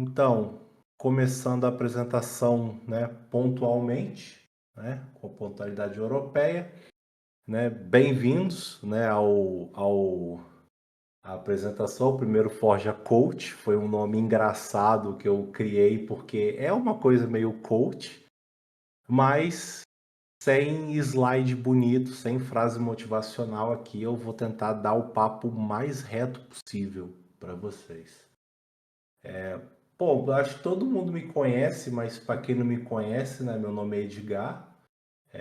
Então, começando a apresentação, né, pontualmente, né, com a pontualidade europeia, né, bem-vindos, né, à apresentação. O primeiro Forja Coach foi um nome engraçado que eu criei porque é uma coisa meio coach, mas sem slide bonito, sem frase motivacional aqui, eu vou tentar dar o papo mais reto possível para vocês. Pô, eu acho que todo mundo me conhece, mas para quem não me conhece, né, meu nome é Edgar.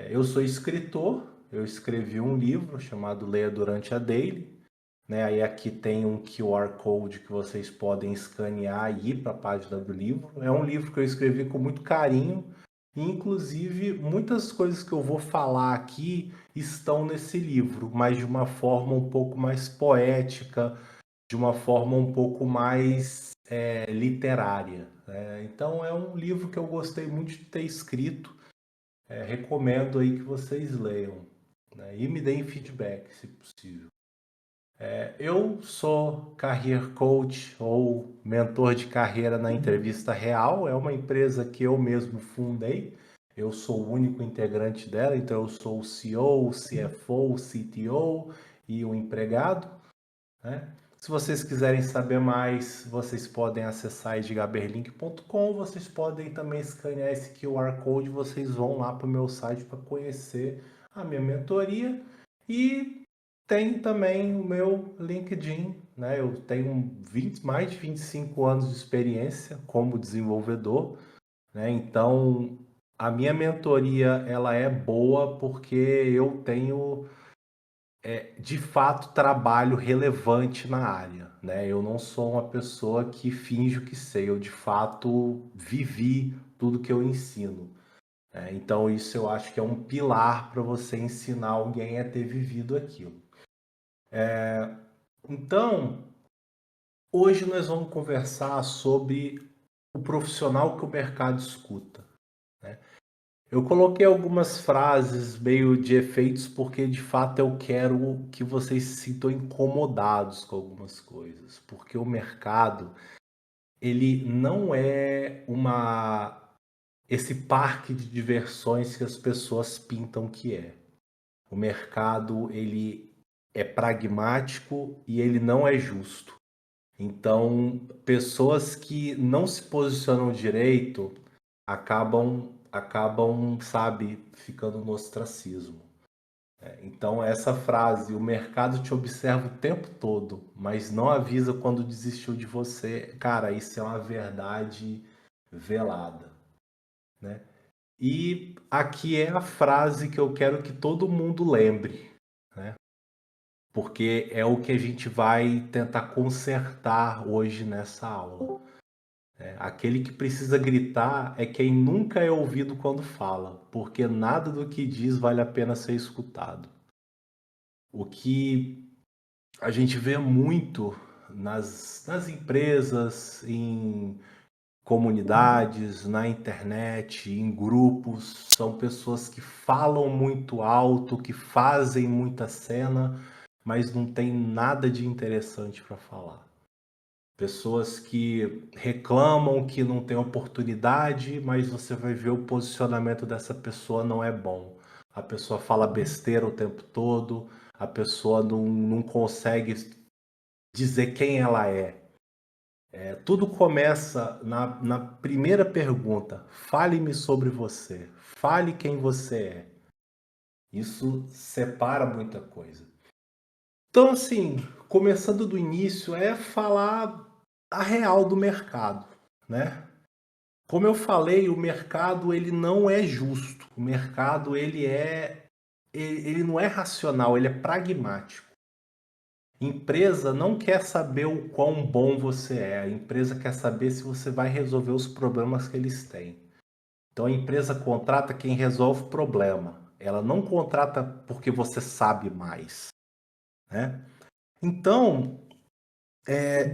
Eu sou escritor, eu escrevi um livro chamado Leia Durante a Daily, né? Aí aqui tem um QR Code que vocês podem escanear e ir para a página do livro. É um livro que eu escrevi com muito carinho, e inclusive muitas coisas que eu vou falar aqui estão nesse livro, mas de uma forma um pouco mais poética, de uma forma um pouco mais literária. Então é um livro que eu gostei muito de ter escrito. Recomendo aí que vocês leiam, né? E me deem feedback, se possível. Eu sou Career Coach ou mentor de carreira na Entrevista Real. É uma empresa que eu mesmo fundei. Eu sou o único integrante dela, então eu sou o CEO, o CFO, o CTO e o empregado, né? Se vocês quiserem saber mais, vocês podem acessar edgaberlink.com. Vocês podem também escanear esse QR Code. Vocês vão lá para o meu site para conhecer a minha mentoria. E tem também o meu LinkedIn, né? Eu tenho mais de 25 anos de experiência como desenvolvedor, né? Então, a minha mentoria ela é boa porque eu tenho de fato trabalho relevante na área, né? Eu não sou uma pessoa que finjo que sei, eu de fato vivi tudo que eu ensino. Então isso eu acho que é um pilar para você ensinar alguém a ter vivido aquilo. Então, hoje nós vamos conversar sobre o profissional que o mercado escuta, né? Eu coloquei algumas frases meio de efeitos porque de fato eu quero que vocês se sintam incomodados com algumas coisas, porque o mercado, ele não é uma esse parque de diversões que as pessoas pintam que é. O mercado, ele é pragmático e ele não é justo. Então, pessoas que não se posicionam direito acabam, sabe, ficando no ostracismo. Então, essa frase, o mercado te observa o tempo todo, mas não avisa quando desistiu de você. Cara, isso é uma verdade velada, né? E aqui é a frase que eu quero que todo mundo lembre, né? Porque é o que a gente vai tentar consertar hoje nessa aula. Aquele que precisa gritar é quem nunca é ouvido quando fala, porque nada do que diz vale a pena ser escutado. O que a gente vê muito nas empresas, em comunidades, na internet, em grupos, são pessoas que falam muito alto, que fazem muita cena, mas não tem nada de interessante para falar. Pessoas que reclamam que não tem oportunidade, mas você vai ver o posicionamento dessa pessoa não é bom. A pessoa fala besteira o tempo todo, a pessoa não consegue dizer quem ela é. Tudo começa na primeira pergunta: fale-me sobre você, fale quem você é. Isso separa muita coisa. Então, assim, começando do início, é falar a real do mercado, né? Como eu falei, o mercado ele não é justo. O mercado ele não é racional, ele é pragmático. Empresa não quer saber o quão bom você é. A empresa quer saber se você vai resolver os problemas que eles têm. Então a empresa contrata quem resolve o problema. Ela não contrata porque você sabe mais, né? Então,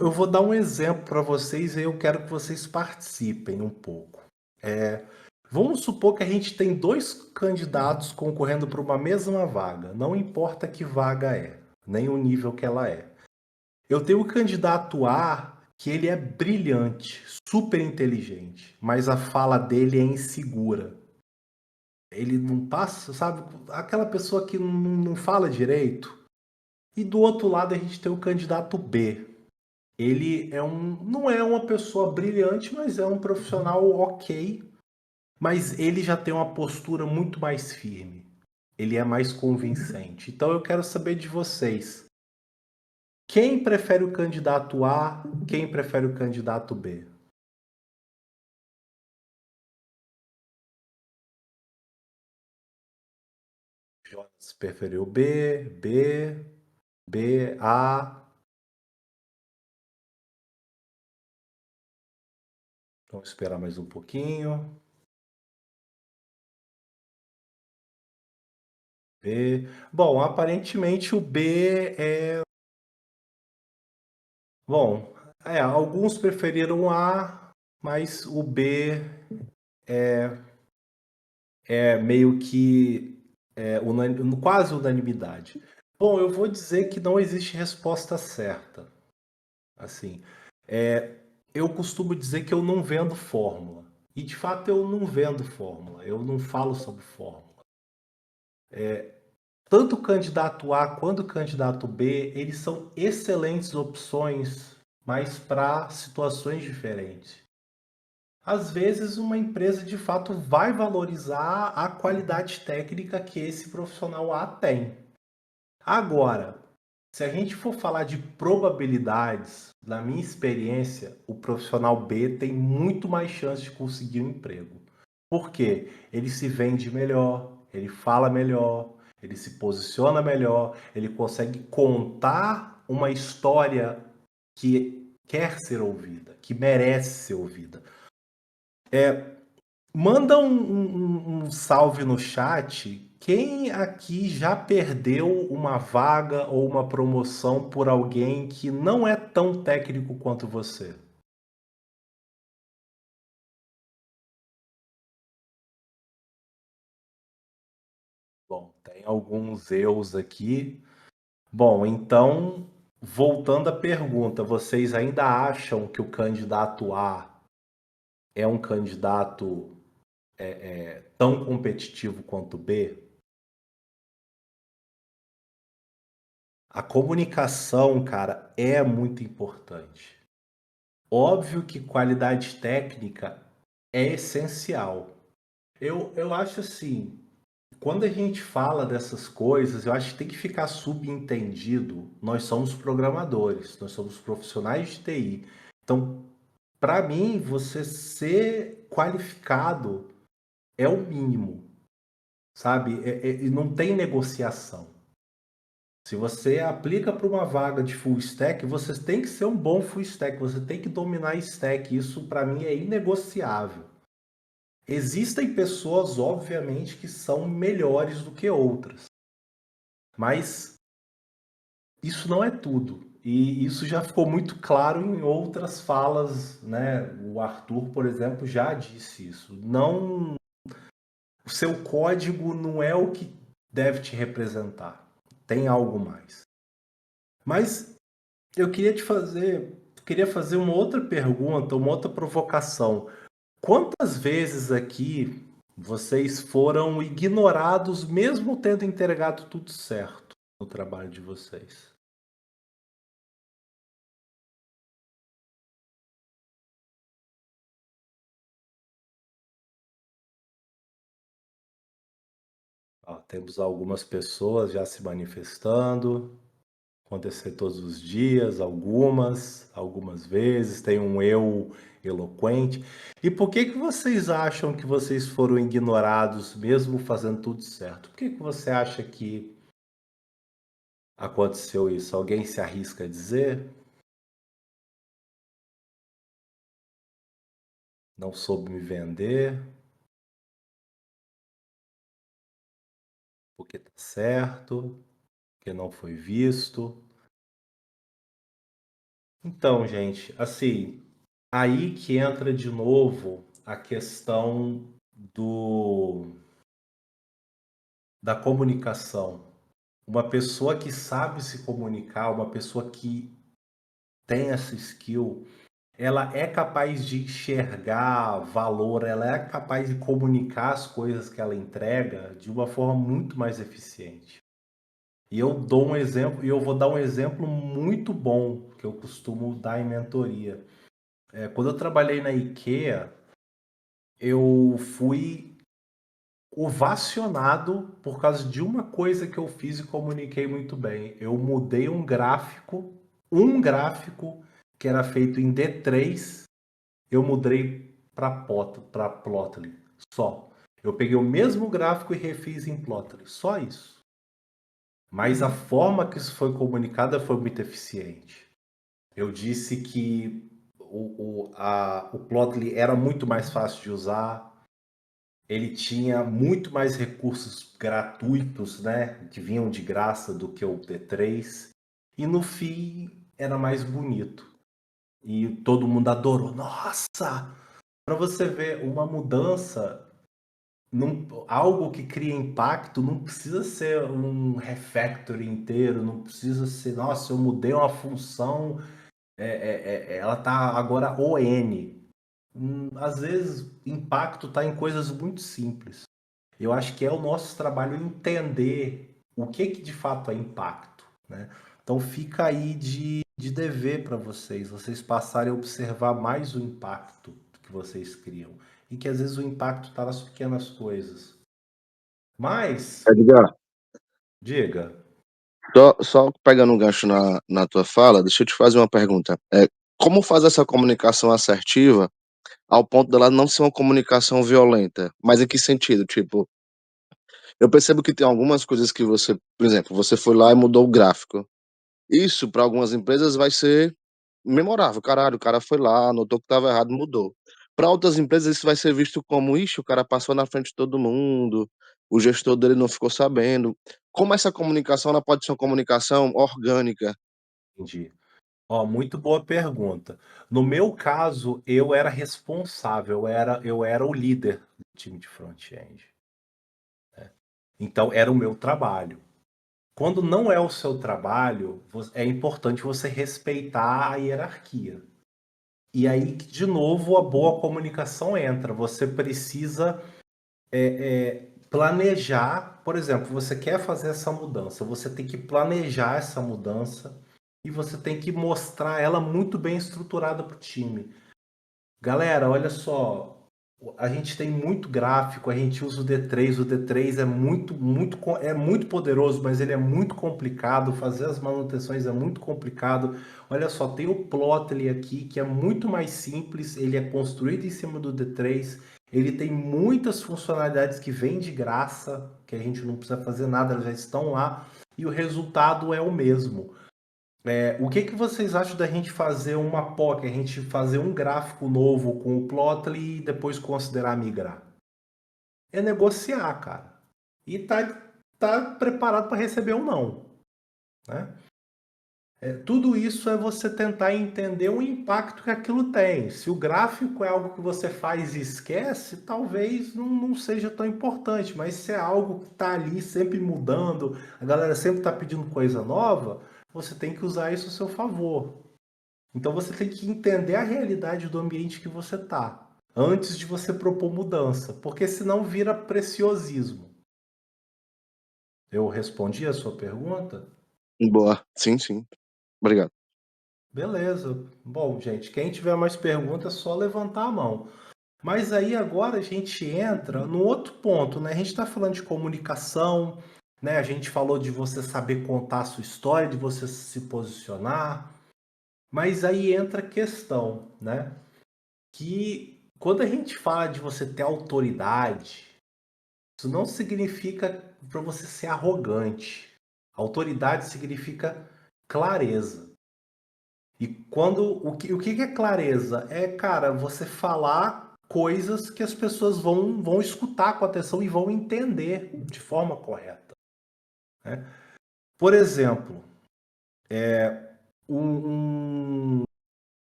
eu vou dar um exemplo para vocês e eu quero que vocês participem um pouco. Vamos supor que a gente tem dois candidatos concorrendo para uma mesma vaga, não importa que vaga é, nem o nível que ela é. Eu tenho o candidato A que ele é brilhante, super inteligente, mas a fala dele é insegura. Ele não passa, sabe, aquela pessoa que não fala direito. E do outro lado a gente tem o candidato B. Ele não é uma pessoa brilhante, mas é um profissional ok, mas ele já tem uma postura muito mais firme. Ele é mais convincente. Então eu quero saber de vocês. Quem prefere o candidato A? Quem prefere o candidato B? Jonas preferiu B, B, B, A. Vamos esperar mais um pouquinho. B. Bom, aparentemente o B é. Bom, alguns preferiram A, mas o B é meio que quase unanimidade. Bom, eu vou dizer que não existe resposta certa. Assim, eu costumo dizer que eu não vendo fórmula. E de fato eu não vendo fórmula, eu não falo sobre fórmula. Tanto o candidato A quanto o candidato B, eles são excelentes opções, mas para situações diferentes. Às vezes, uma empresa de fato vai valorizar a qualidade técnica que esse profissional A tem. Agora, se a gente for falar de probabilidades, na minha experiência, o profissional B tem muito mais chance de conseguir um emprego. Por quê? Ele se vende melhor, ele fala melhor, ele se posiciona melhor, ele consegue contar uma história que quer ser ouvida, que merece ser ouvida. Manda um salve no chat. Quem aqui já perdeu uma vaga ou uma promoção por alguém que não é tão técnico quanto você? Bom, tem alguns eus aqui. Bom, então, voltando à pergunta, vocês ainda acham que o candidato A é um candidato tão competitivo quanto o B? A comunicação, cara, é muito importante. Óbvio que qualidade técnica é essencial. Eu acho assim, quando a gente fala dessas coisas, eu acho que tem que ficar subentendido. Nós somos programadores, nós somos profissionais de TI. Então, para mim, você ser qualificado é o mínimo, sabe? E não tem negociação. Se você aplica para uma vaga de full stack, você tem que ser um bom full stack, você tem que dominar stack. Isso para mim é inegociável. Existem pessoas, obviamente, que são melhores do que outras, mas isso não é tudo. E isso já ficou muito claro em outras falas, né? O Arthur, por exemplo, já disse isso. Não, o seu código não é o que deve te representar. Tem algo mais. Mas eu queria fazer uma outra pergunta, uma outra provocação. Quantas vezes aqui vocês foram ignorados mesmo tendo entregado tudo certo no trabalho de vocês? Ó, temos algumas pessoas já se manifestando, acontecer todos os dias, algumas vezes, tem um eu eloquente. E por que que vocês acham que vocês foram ignorados mesmo fazendo tudo certo? Por que que você acha que aconteceu isso? Alguém se arrisca a dizer? Não soube me vender, porque tá certo, porque não foi visto. Então, gente, assim, aí que entra de novo a questão do da comunicação. Uma pessoa que sabe se comunicar, uma pessoa que tem essa skill, ela é capaz de enxergar valor, ela é capaz de comunicar as coisas que ela entrega de uma forma muito mais eficiente. E eu dou um exemplo, e eu vou dar um exemplo muito bom que eu costumo dar em mentoria. Quando eu trabalhei na IKEA, eu fui ovacionado por causa de uma coisa que eu fiz e comuniquei muito bem. Eu mudei um gráfico que era feito em D3, eu mudei para Plotly, só. Eu peguei o mesmo gráfico e refiz em Plotly, só isso. Mas a forma que isso foi comunicada foi muito eficiente. Eu disse que o Plotly era muito mais fácil de usar, ele tinha muito mais recursos gratuitos, né, que vinham de graça do que o D3, e no fim era mais bonito. E todo mundo adorou. Nossa! Para você ver uma mudança, algo que cria impacto, não precisa ser um refactoring inteiro, não precisa ser, nossa, eu mudei uma função, ela tá agora ON. Às vezes, impacto está em coisas muito simples. Eu acho que é o nosso trabalho entender o que de fato é impacto, né? Então fica aí de dever para vocês passarem a observar mais o impacto que vocês criam. E que às vezes o impacto está nas pequenas coisas. Mas, Edgar, diga. só pegando um gancho na tua fala, deixa eu te fazer uma pergunta. Como fazer essa comunicação assertiva ao ponto dela não ser uma comunicação violenta? Mas em que sentido? Tipo, eu percebo que tem algumas coisas que você, por exemplo, você foi lá e mudou o gráfico. Isso, para algumas empresas, vai ser memorável. Caralho, o cara foi lá, notou que estava errado, mudou. Para outras empresas, isso vai ser visto como, ixi, o cara passou na frente de todo mundo, o gestor dele não ficou sabendo. Como essa comunicação ela pode ser uma comunicação orgânica? Entendi. Ó, muito boa pergunta. No meu caso, eu era responsável, eu era o líder do time de front-end. Então, era o meu trabalho. Quando não é o seu trabalho, é importante você respeitar a hierarquia. E aí, de novo, a boa comunicação entra. Você precisa planejar. Por exemplo, você quer fazer essa mudança, você tem que planejar essa mudança e você tem que mostrar ela muito bem estruturada para o time. Galera, olha só, a gente tem muito gráfico, a gente usa o D3 é muito poderoso, mas ele é muito complicado, fazer as manutenções é muito complicado. Olha só, tem o Plotly aqui, que é muito mais simples, ele é construído em cima do D3, ele tem muitas funcionalidades que vêm de graça, que a gente não precisa fazer nada, elas já estão lá, e o resultado é o mesmo. O que vocês acham da gente fazer uma POC, a gente fazer um gráfico novo com o Plotly e depois considerar migrar? É negociar, cara. E tá preparado para receber ou não, né? Tudo isso é você tentar entender o impacto que aquilo tem. Se o gráfico é algo que você faz e esquece, talvez não seja tão importante, mas se é algo que está ali sempre mudando, a galera sempre está pedindo coisa nova, você tem que usar isso a seu favor. Então você tem que entender a realidade do ambiente que você está, antes de você propor mudança, porque senão vira preciosismo. Eu respondi a sua pergunta? Boa. Sim, sim. Obrigado. Beleza. Bom, gente, quem tiver mais perguntas é só levantar a mão. Mas aí agora a gente entra no outro ponto, né? A gente está falando de comunicação, né? A gente falou de você saber contar a sua história, de você se posicionar. Mas aí entra a questão, né? Que quando a gente fala de você ter autoridade, isso não significa para você ser arrogante. Autoridade significa clareza. E quando o que é clareza? É, cara, você falar coisas que as pessoas vão escutar com atenção e vão entender de forma correta, né? Por exemplo,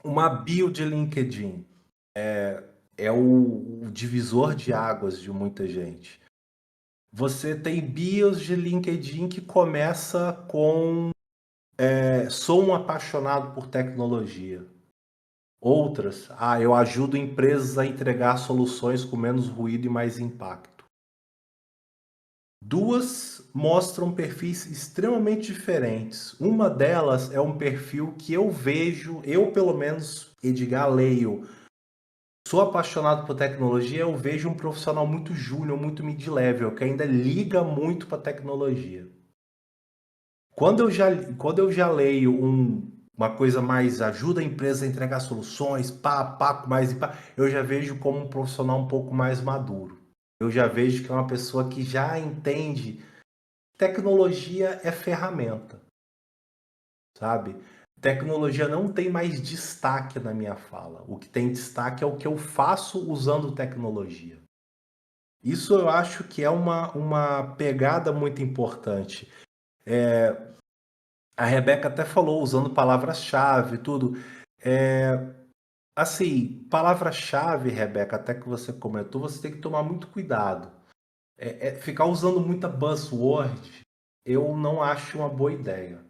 uma bio de LinkedIn é o divisor de águas de muita gente. Você tem bios de LinkedIn que começa com sou um apaixonado por tecnologia. Outras, eu ajudo empresas a entregar soluções com menos ruído e mais impacto. Duas mostram perfis extremamente diferentes. Uma delas é um perfil que eu vejo, eu pelo menos, Edgar, leio. Sou apaixonado por tecnologia, eu vejo um profissional muito júnior, muito mid-level, que ainda liga muito para tecnologia. Quando eu já leio uma coisa mais ajuda a empresa a entregar soluções, mais e pá, eu já vejo como um profissional um pouco mais maduro. Eu já vejo que é uma pessoa que já entende tecnologia é ferramenta, sabe? Tecnologia não tem mais destaque na minha fala. O que tem destaque é o que eu faço usando tecnologia. Isso eu acho que é uma pegada muito importante. A Rebeca até falou usando palavras-chave, e tudo. Assim, palavra-chave, Rebeca, até que você comentou, você tem que tomar muito cuidado. Ficar usando muita buzzword, eu não acho uma boa ideia.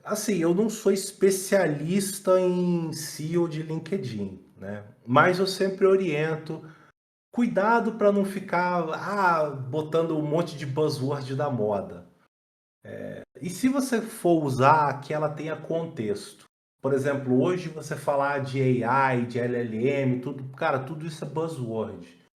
Assim, eu não sou especialista em SEO de LinkedIn, né? Mas eu sempre oriento, cuidado para não ficar botando um monte de buzzword da moda. E se você for usar, que ela tenha contexto. Por exemplo, hoje você falar de AI, de LLM, tudo, cara, tudo isso é buzzword.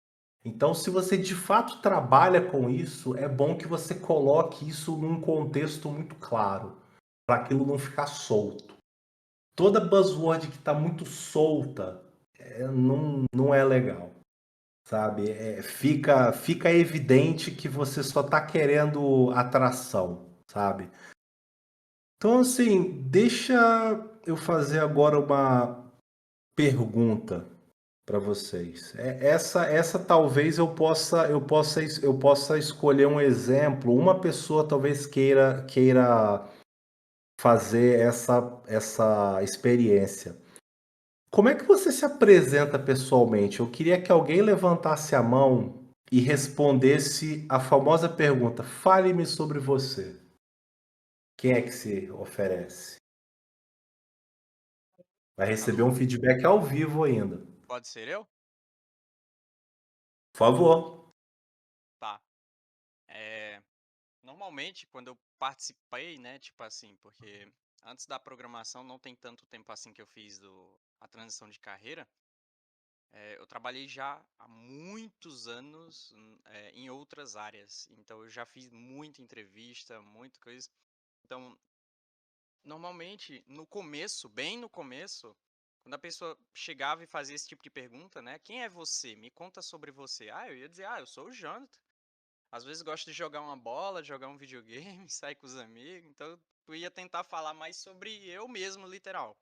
Então, se você de fato trabalha com isso, é bom que você coloque isso num contexto muito claro, para aquilo não ficar solto. Toda buzzword que está muito solta não é legal, sabe? Fica evidente que você só está querendo atração, sabe? Então, assim, deixa eu fazer agora uma pergunta para vocês. Essa talvez eu possa escolher um exemplo. Uma pessoa talvez queira fazer essa experiência. Como é que você se apresenta pessoalmente? Eu queria que alguém levantasse a mão e respondesse a famosa pergunta: fale-me sobre você. Quem é que se oferece? Vai receber Alô? um feedback ao vivo ainda. Pode ser eu? Por favor. Tá. Normalmente, quando eu participei, né, tipo assim, porque antes da programação não tem tanto tempo assim que eu fiz a transição de carreira, eu trabalhei já há muitos anos, em outras áreas. Então, eu já fiz muita entrevista, muita coisa. Então, normalmente, no começo, bem no começo, quando a pessoa chegava e fazia esse tipo de pergunta, né, quem é você? Me conta sobre você. Eu ia dizer, eu sou o Jonathan. Às vezes gosto de jogar uma bola, jogar um videogame, sair com os amigos. Então, eu ia tentar falar mais sobre eu mesmo, literal.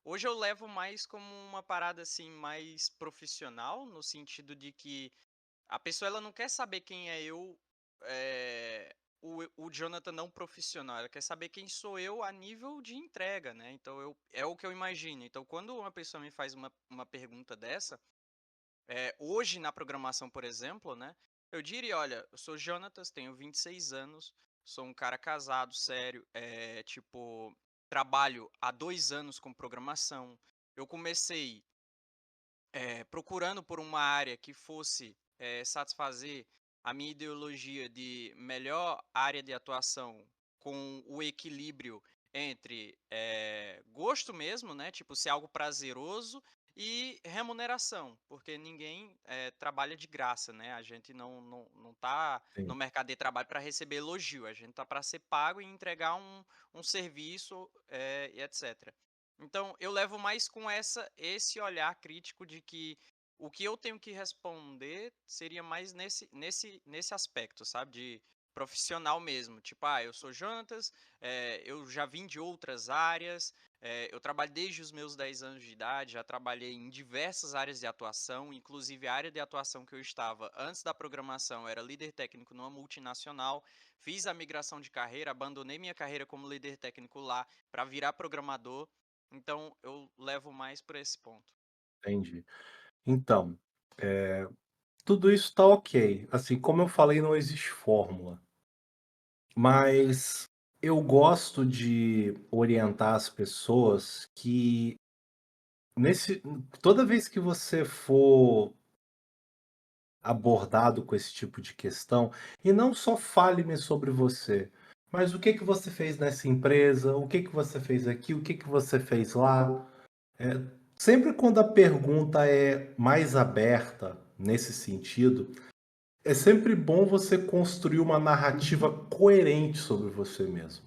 Hoje eu levo mais como uma parada assim mais profissional, no sentido de que a pessoa ela não quer saber quem é eu, o Jonathan não profissional, ela quer saber quem sou eu a nível de entrega, né? Então é o que eu imagino. Então quando uma pessoa me faz uma pergunta dessa, hoje na programação, por exemplo, né? Eu diria, olha, eu sou Jonatas, tenho 26 anos, sou um cara casado, sério, tipo, trabalho há 2 anos com programação. Eu comecei procurando por uma área que fosse satisfazer a minha ideologia de melhor área de atuação com o equilíbrio entre gosto mesmo, né? Tipo, ser algo prazeroso e remuneração, porque ninguém trabalha de graça, né? A gente não tá no Sim, mercado de trabalho para receber elogio, a gente tá para ser pago e entregar um serviço e etc. Então, eu levo mais com esse olhar crítico de que o que eu tenho que responder seria mais nesse aspecto, sabe? De profissional mesmo. Tipo, eu sou Jonatas, eu já vim de outras áreas, eu trabalho desde os meus 10 anos de idade, já trabalhei em diversas áreas de atuação, inclusive a área de atuação que eu estava antes da programação era líder técnico numa multinacional, fiz a migração de carreira, abandonei minha carreira como líder técnico lá para virar programador. Então, eu levo mais por esse ponto. entendi. Então, tudo isso está ok. Assim, como eu falei, não existe fórmula, mas eu gosto de orientar as pessoas que toda vez que você for abordado com esse tipo de questão, e não só fale-me sobre você, mas o que que você fez nessa empresa, o que que você fez aqui, o que que você fez lá. É, sempre quando a pergunta é mais aberta nesse sentido, é sempre bom você construir uma narrativa coerente sobre você mesmo.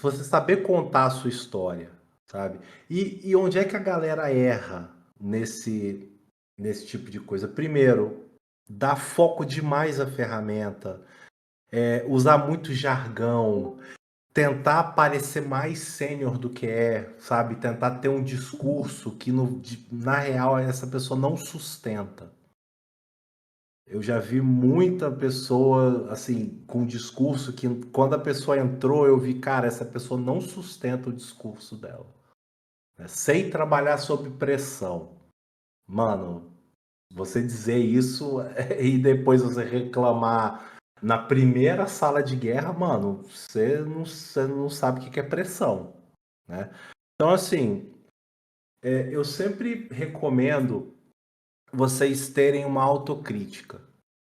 Você saber contar a sua história, sabe? E onde é que a galera erra nesse tipo de coisa? Primeiro, dar foco demais à ferramenta, usar muito jargão, tentar parecer mais sênior do que é, sabe? Tentar ter um discurso que na real essa pessoa não sustenta. Eu já vi muita pessoa, assim, com discurso que quando a pessoa entrou, eu vi, cara, essa pessoa não sustenta o discurso dela. Né? Sem trabalhar sob pressão. Mano, você dizer isso e depois você reclamar na primeira sala de guerra, mano, você não sabe o que é pressão, né? Então, assim, eu sempre recomendo vocês terem uma autocrítica.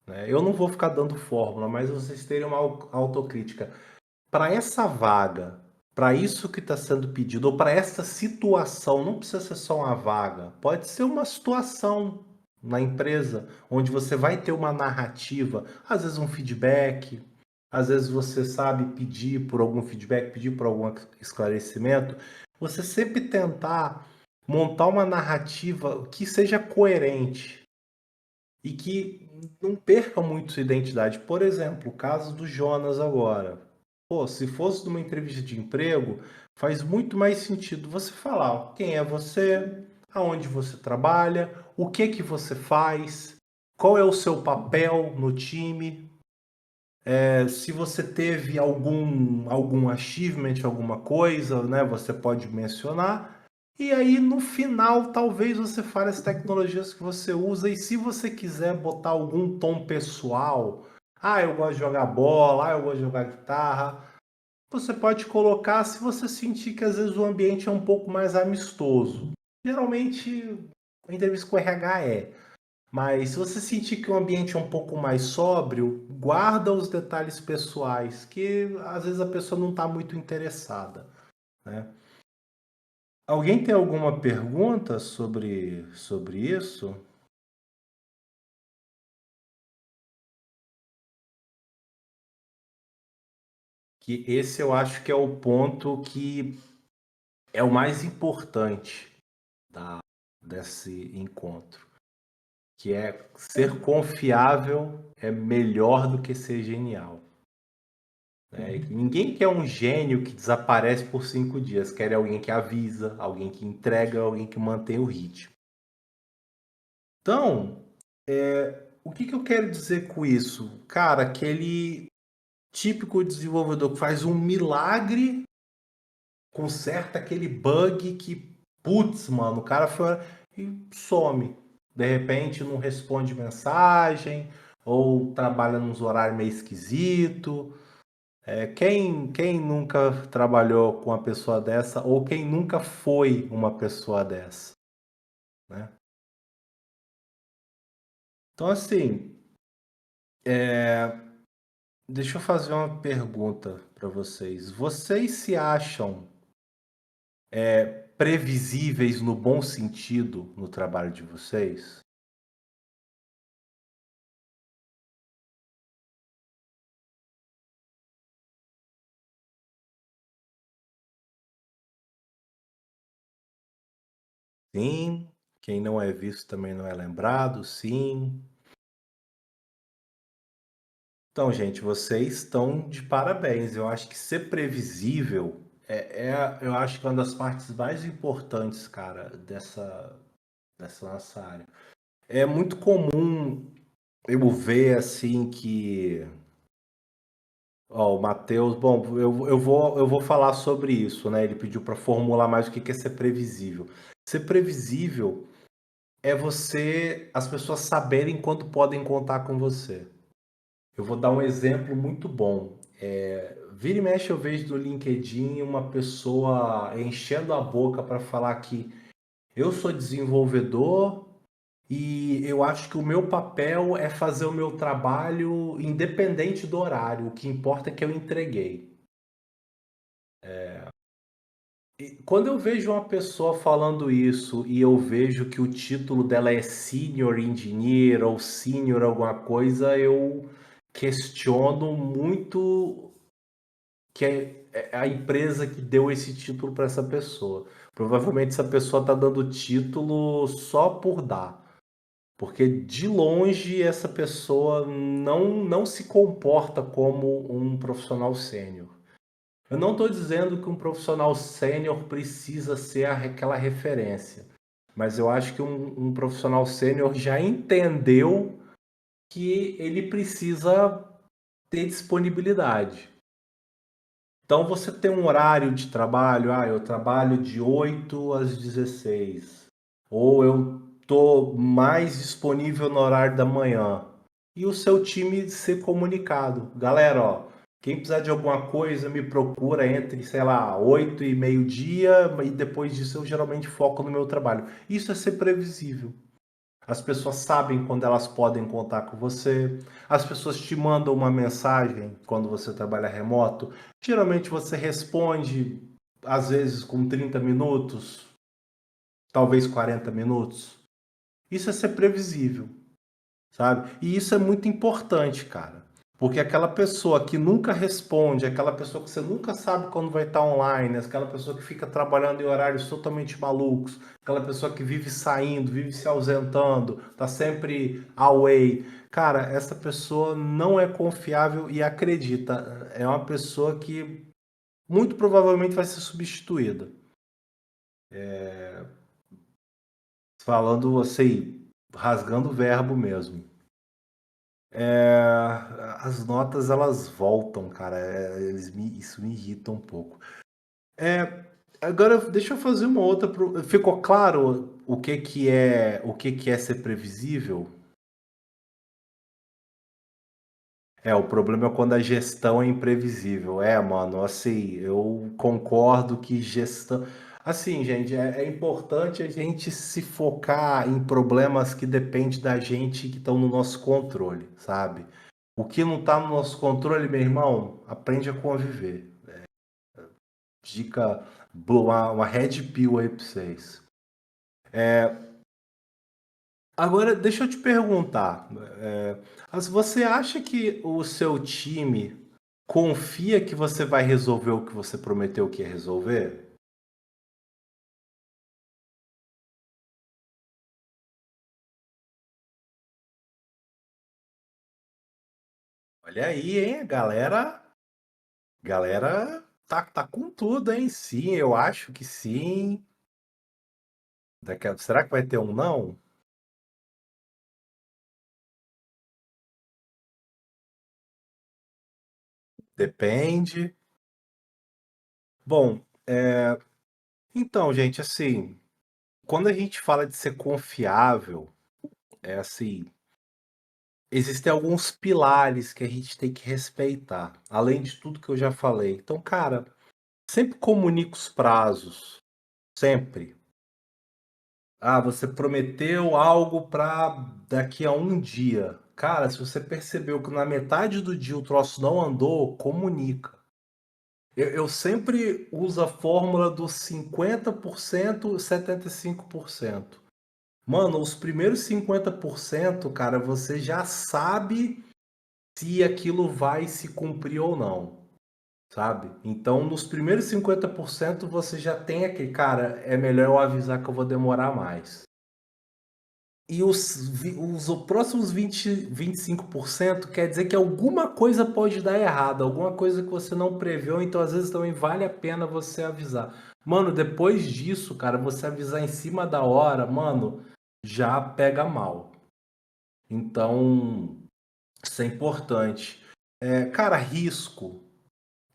Né? Eu não vou ficar dando fórmula, mas vocês terem uma autocrítica. Para essa vaga, para isso que está sendo pedido, ou para essa situação, não precisa ser só uma vaga, pode ser uma situação na empresa, onde você vai ter uma narrativa, às vezes um feedback, às vezes você sabe pedir por algum feedback, pedir por algum esclarecimento, você sempre tentar montar uma narrativa que seja coerente, e que não perca muito sua identidade. Por exemplo, o caso do Jonas agora. Pô, se fosse numa entrevista de emprego, faz muito mais sentido você falar quem é você, aonde você trabalha, o que você faz, qual é o seu papel no time, se você teve algum achievement, alguma coisa, né, você pode mencionar. E aí, no final, talvez você fale as tecnologias que você usa. E se você quiser botar algum tom pessoal, eu gosto de jogar bola, eu gosto de jogar guitarra, você pode colocar se você sentir que às vezes o ambiente é um pouco mais amistoso. Geralmente, a entrevista com o RH é. Mas se você sentir que o ambiente é um pouco mais sóbrio, guarda os detalhes pessoais, que às vezes a pessoa não está muito interessada, né? Alguém tem alguma pergunta sobre isso? Que esse eu acho que é o ponto que é o mais importante desse encontro, que é ser confiável é melhor do que ser genial. Né? Ninguém quer um gênio que desaparece por 5 dias. Quer alguém que avisa, alguém que entrega, alguém que mantém o ritmo. Então, o que eu quero dizer com isso? Cara, aquele típico desenvolvedor que faz um milagre, conserta aquele bug que, putz, mano, o cara foi e some. De repente não responde mensagem, ou trabalha nos horários meio esquisito. Quem nunca trabalhou com uma pessoa dessa ou quem nunca foi uma pessoa dessa, né? Então, assim, deixa eu fazer uma pergunta para vocês. Vocês se acham previsíveis no bom sentido no trabalho de vocês? Sim. Quem não é visto também não é lembrado? Sim. Então, gente, vocês estão de parabéns. Eu acho que ser previsível eu acho que é uma das partes mais importantes, cara, dessa nossa área. É muito comum eu ver assim que, ó, o Matheus, bom, eu vou falar sobre isso, né? Ele pediu para formular mais o que é ser previsível. Ser previsível é as pessoas saberem quando podem contar com você. Eu vou dar um exemplo muito bom. Vira e mexe eu vejo no LinkedIn uma pessoa enchendo a boca para falar que eu sou desenvolvedor e eu acho que o meu papel é fazer o meu trabalho independente do horário. O que importa é que eu entreguei. E quando eu vejo uma pessoa falando isso e eu vejo que o título dela é Senior Engineer ou Senior alguma coisa, eu questiono muito que é a empresa que deu esse título para essa pessoa. Provavelmente essa pessoa está dando título só por dar. Porque de longe essa pessoa não se comporta como um profissional sênior. Eu não estou dizendo que um profissional sênior precisa ser aquela referência, mas eu acho que um profissional sênior já entendeu que ele precisa ter disponibilidade. Então você tem um horário de trabalho, eu trabalho de 8 às 16, ou eu estou mais disponível no horário da manhã. E o seu time ser comunicado. Galera, ó, quem precisar de alguma coisa me procura entre, sei lá, 8 e meio-dia, e depois disso eu geralmente foco no meu trabalho. Isso é ser previsível. As pessoas sabem quando elas podem contar com você. As pessoas te mandam uma mensagem quando você trabalha remoto. Geralmente você responde, às vezes com 30 minutos, talvez 40 minutos. Isso é ser previsível, sabe? E isso é muito importante, cara. Porque aquela pessoa que nunca responde, aquela pessoa que você nunca sabe quando vai estar online, aquela pessoa que fica trabalhando em horários totalmente malucos, aquela pessoa que vive saindo, vive se ausentando, tá sempre away. Cara, essa pessoa não é confiável e acredita, é uma pessoa que muito provavelmente vai ser substituída. Falando assim, rasgando o verbo mesmo. As notas elas voltam, cara. Isso me irrita um pouco. Agora deixa eu fazer uma outra. Ficou claro o que é ser previsível? O problema é quando a gestão é imprevisível. Mano, assim, eu concordo que gestão. Assim, gente, é importante a gente se focar em problemas que dependem da gente que estão no nosso controle, sabe? O que não está no nosso controle, meu irmão, aprende a conviver. Dica boa, uma red pill aí pra vocês. Agora, deixa eu te perguntar. Você acha que o seu time confia que você vai resolver o que você prometeu que ia resolver? Olha aí, hein? A galera tá com tudo, hein? Sim, eu acho que sim. Será que vai ter um não? Depende. Bom, então, gente, assim, quando a gente fala de ser confiável, é assim, existem alguns pilares que a gente tem que respeitar, além de tudo que eu já falei. Então, cara, sempre comunique os prazos, sempre. Você prometeu algo para daqui a um dia. Cara, se você percebeu que na metade do dia o troço não andou, comunica. Eu sempre uso a fórmula dos 50%, 75%. Mano, os primeiros 50%, cara, você já sabe se aquilo vai se cumprir ou não, sabe? Então, nos primeiros 50% você já tem aquele, cara, é melhor eu avisar que eu vou demorar mais. E os próximos 25% quer dizer que alguma coisa pode dar errado, alguma coisa que você não preveu, então às vezes também vale a pena você avisar. Mano, depois disso, cara, você avisar em cima da hora, mano, já pega mal. Então, isso é importante. Cara, risco.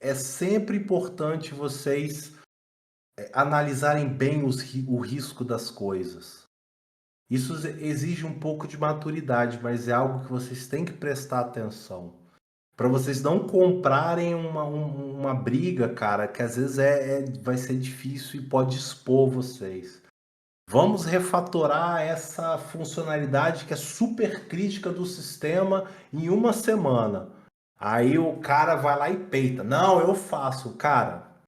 É sempre importante vocês analisarem bem o risco das coisas. Isso exige um pouco de maturidade, mas é algo que vocês têm que prestar atenção. para vocês não comprarem uma briga, cara, que às vezes vai ser difícil e pode expor vocês. Vamos refatorar essa funcionalidade que é super crítica do sistema em uma semana. Aí o cara vai lá e peita. Não, eu faço. Cara,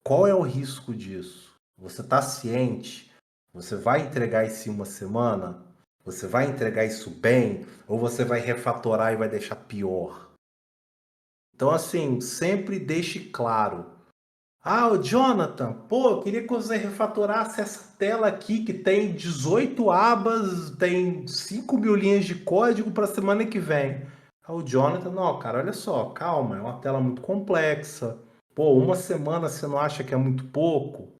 qual é o risco disso? Você está ciente? Você vai entregar isso em uma semana? Você vai entregar isso bem? Ou você vai refatorar e vai deixar pior? Então, assim, sempre deixe claro. Ah, o Jonathan, pô, eu queria que você refatorasse essa tela aqui que tem 18 abas, tem 5 mil linhas de código para a semana que vem. Ah, o Jonathan, não, cara, olha só, calma, é uma tela muito complexa. Pô, uma semana você não acha que é muito pouco,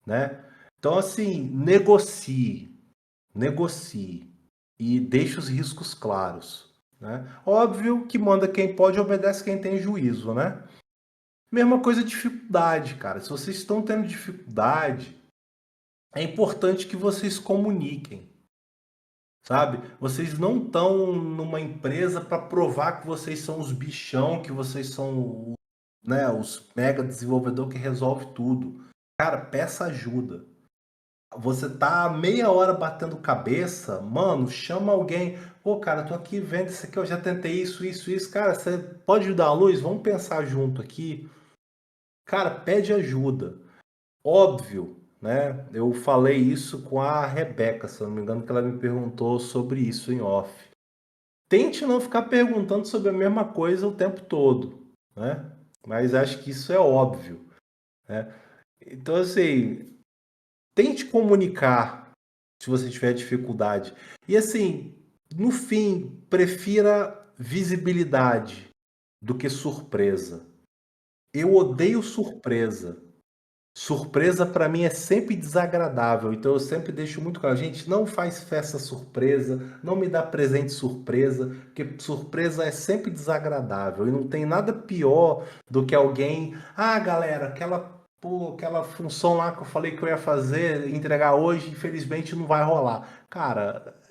né? Então, assim, negocie e deixe os riscos claros, né? Óbvio que manda quem pode e obedece quem tem juízo, né? Mesma coisa, dificuldade, cara. Se vocês estão tendo dificuldade, é importante que vocês comuniquem, sabe? Vocês não estão numa empresa para provar que vocês são os bichão, que vocês são, né, os mega desenvolvedor que resolve tudo. Cara, peça ajuda. Você tá meia hora batendo cabeça, mano, chama alguém. Pô, cara, tô aqui vendo isso aqui, eu já tentei isso. Cara, você pode dar a luz? Vamos pensar junto aqui. Cara, pede ajuda. Óbvio, né? Eu falei isso com a Rebeca, se eu não me engano, que ela me perguntou sobre isso em off. Tente não ficar perguntando sobre a mesma coisa o tempo todo, né? Mas acho que isso é óbvio, né? Então, assim, tente comunicar se você tiver dificuldade. E, assim, no fim, prefira visibilidade do que surpresa. Eu odeio surpresa. Surpresa para mim é sempre desagradável, então eu sempre deixo muito claro, gente, não faz festa surpresa, não me dá presente surpresa, porque surpresa é sempre desagradável e não tem nada pior do que alguém, galera, aquela função lá que eu falei que eu ia fazer, entregar hoje, infelizmente não vai rolar. Cara,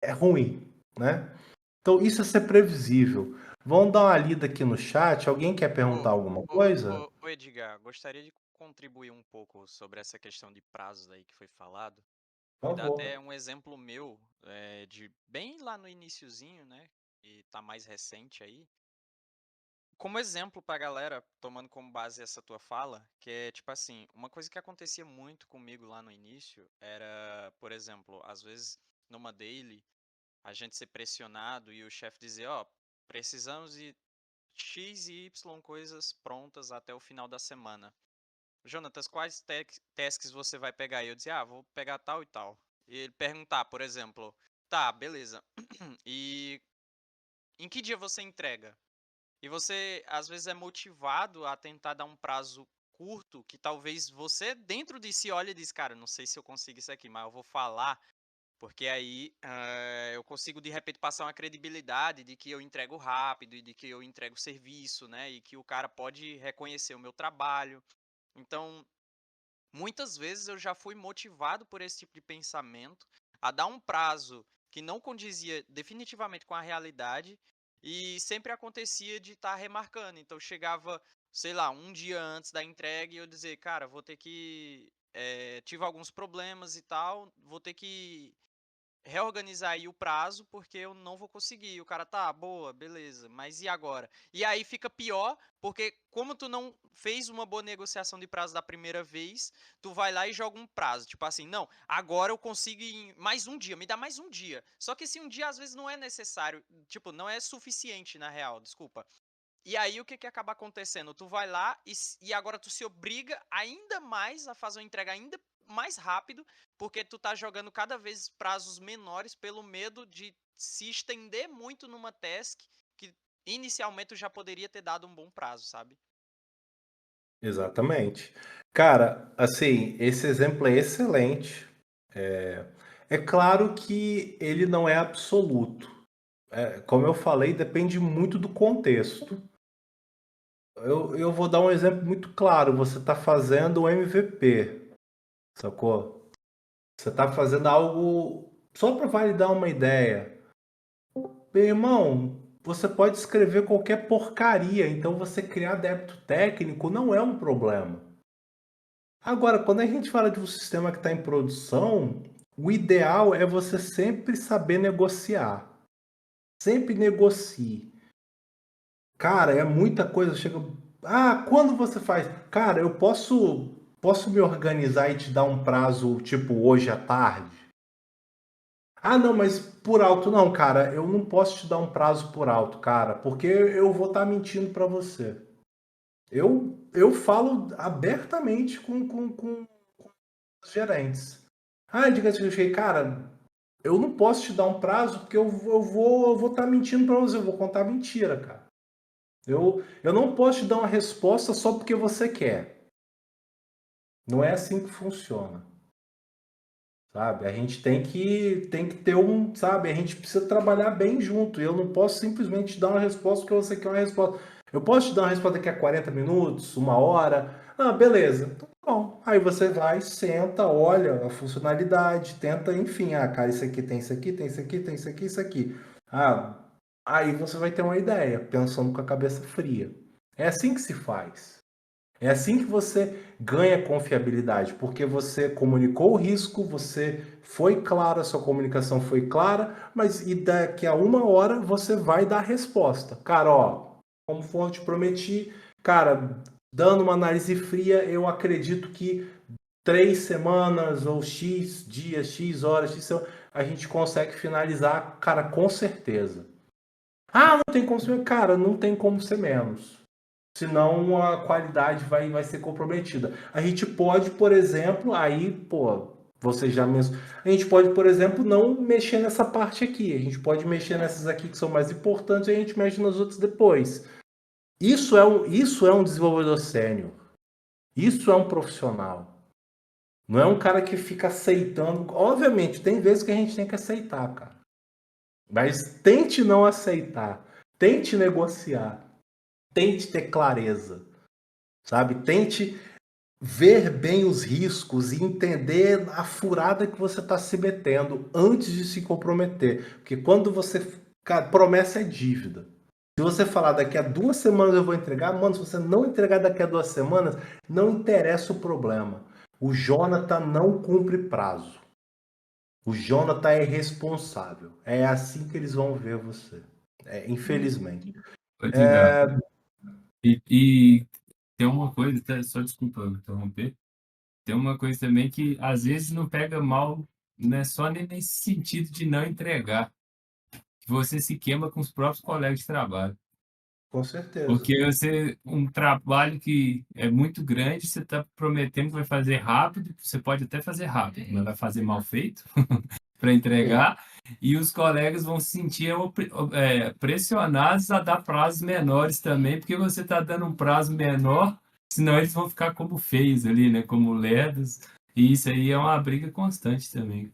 é ruim, né? Então isso é ser previsível. Vamos dar uma lida aqui no chat, alguém quer perguntar Ô, alguma ô, coisa? ô, Edgar, gostaria de contribuir um pouco sobre essa questão de prazos aí que foi falado. Por E dar favor. até um exemplo meu, de bem lá no iniciozinho, né? E tá mais recente aí. Como exemplo pra galera, tomando como base essa tua fala, que é tipo assim, uma coisa que acontecia muito comigo lá no início era, por exemplo, às vezes numa daily, a gente ser pressionado e o chefe dizer, ó, precisamos de X e Y coisas prontas até o final da semana. Jonatas, quais tasks você vai pegar? E eu dizia, vou pegar tal e tal. E ele perguntar, por exemplo, tá, beleza. E em que dia você entrega? E você, às vezes, é motivado a tentar dar um prazo curto, que talvez você, dentro de si, olhe e diz, cara, não sei se eu consigo isso aqui, mas eu vou falar, porque aí eu consigo, de repente, passar uma credibilidade de que eu entrego rápido e de que eu entrego serviço, né? E que o cara pode reconhecer o meu trabalho. Então, muitas vezes eu já fui motivado por esse tipo de pensamento a dar um prazo que não condizia definitivamente com a realidade e sempre acontecia de estar remarcando. Então chegava, sei lá, um dia antes da entrega e eu dizer, cara, vou ter que. Tive alguns problemas e tal, vou ter que reorganizar aí o prazo, porque eu não vou conseguir. E o cara, tá, boa, beleza, mas e agora? E aí fica pior, porque como tu não fez uma boa negociação de prazo da primeira vez, tu vai lá e joga um prazo. Tipo assim, não, agora eu consigo em mais um dia, me dá mais um dia. Só que esse um dia às vezes não é necessário, tipo, não é suficiente na real, desculpa. E aí o que que acaba acontecendo? Tu vai lá e agora tu se obriga ainda mais a fazer uma entrega ainda mais rápido, porque tu tá jogando cada vez prazos menores pelo medo de se estender muito numa task que inicialmente tu já poderia ter dado um bom prazo, sabe? Exatamente. Cara, assim, esse exemplo é excelente. É claro que ele não é absoluto. Como eu falei, depende muito do contexto. Eu vou dar um exemplo muito claro. Você está fazendo o MVP, sacou? Você está fazendo algo só para validar uma ideia. Meu irmão, você pode escrever qualquer porcaria, então você criar débito técnico não é um problema. Agora, quando a gente fala de um sistema que está em produção, o ideal é você sempre saber negociar. Sempre negocie. Cara, é muita coisa. Chega. Quando você faz? Cara, eu posso me organizar e te dar um prazo, tipo, hoje à tarde? Não, mas por alto não, cara. Eu não posso te dar um prazo por alto, cara, porque eu vou estar mentindo para você. Eu falo abertamente com os gerentes. Diga assim, cara, eu não posso te dar um prazo porque eu vou estar mentindo para você, eu vou contar mentira, cara. Eu não posso te dar uma resposta só porque você quer. Não é assim que funciona. Sabe? A gente tem que ter sabe? A gente precisa trabalhar bem junto. E eu não posso simplesmente te dar uma resposta porque você quer uma resposta. Eu posso te dar uma resposta daqui a 40 minutos, uma hora. Beleza. Então, tá bom. Aí você vai, senta, olha a funcionalidade, tenta, enfim. Cara, isso aqui tem isso aqui, tem isso aqui, tem isso aqui, isso aqui. Aí você vai ter uma ideia, pensando com a cabeça fria. É assim que se faz. É assim que você ganha confiabilidade, porque você comunicou o risco, você foi claro, a sua comunicação foi clara, mas daqui a uma hora você vai dar a resposta. Cara, como eu te prometi, cara, dando uma análise fria, eu acredito que 3 semanas ou X dias, X horas, a gente consegue finalizar, cara, com certeza. Não tem como ser, cara, não tem como ser menos. Senão a qualidade vai ser comprometida. A gente pode, por exemplo, você já mencionou. A gente pode, por exemplo, não mexer nessa parte aqui. A gente pode mexer nessas aqui que são mais importantes e a gente mexe nas outras depois. Isso é um desenvolvedor sênior. Isso é um profissional. Não é um cara que fica aceitando. Obviamente, tem vezes que a gente tem que aceitar, cara. Mas tente não aceitar. Tente negociar. Tente ter clareza. Sabe? Tente ver bem os riscos e entender a furada que você está se metendo antes de se comprometer. Porque quando você. Cara, promessa é dívida. Se você falar daqui a 2 semanas eu vou entregar, mano, se você não entregar daqui a 2 semanas, não interessa o problema. O Jonathan não cumpre prazo. O Jonathan é irresponsável. É assim que eles vão ver você. Infelizmente. Ô, Digão, e tem uma coisa, só desculpa interromper, tem uma coisa também que às vezes não pega mal, não é só nem nesse sentido de não entregar, que você se queima com os próprios colegas de trabalho. Com certeza. Porque um trabalho que é muito grande, você está prometendo que vai fazer rápido, você pode até fazer rápido, mas vai fazer mal feito para entregar, e os colegas vão se sentir pressionados a dar prazos menores também, porque você está dando um prazo menor, senão eles vão ficar como feios ali, né? Como lerdos, e isso aí é uma briga constante também.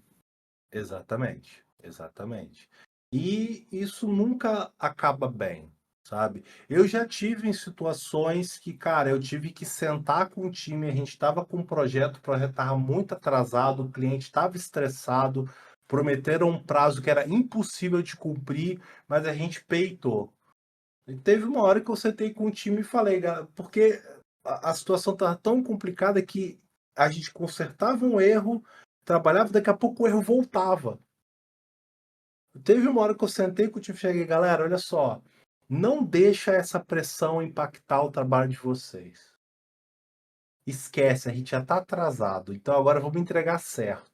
Exatamente, exatamente. E isso nunca acaba bem, sabe? Eu já tive em situações que, cara, eu tive que sentar com o time, a gente estava com um projeto, o projeto estava muito atrasado, o cliente estava estressado, prometeram um prazo que era impossível de cumprir, mas a gente peitou. E teve uma hora que eu sentei com o time e falei, porque a situação estava tão complicada que a gente consertava um erro, trabalhava, daqui a pouco o erro voltava. Teve uma hora que eu sentei com o time e cheguei, galera, olha só, não deixa essa pressão impactar o trabalho de vocês. Esquece, a gente já está atrasado, então agora vamos entregar certo.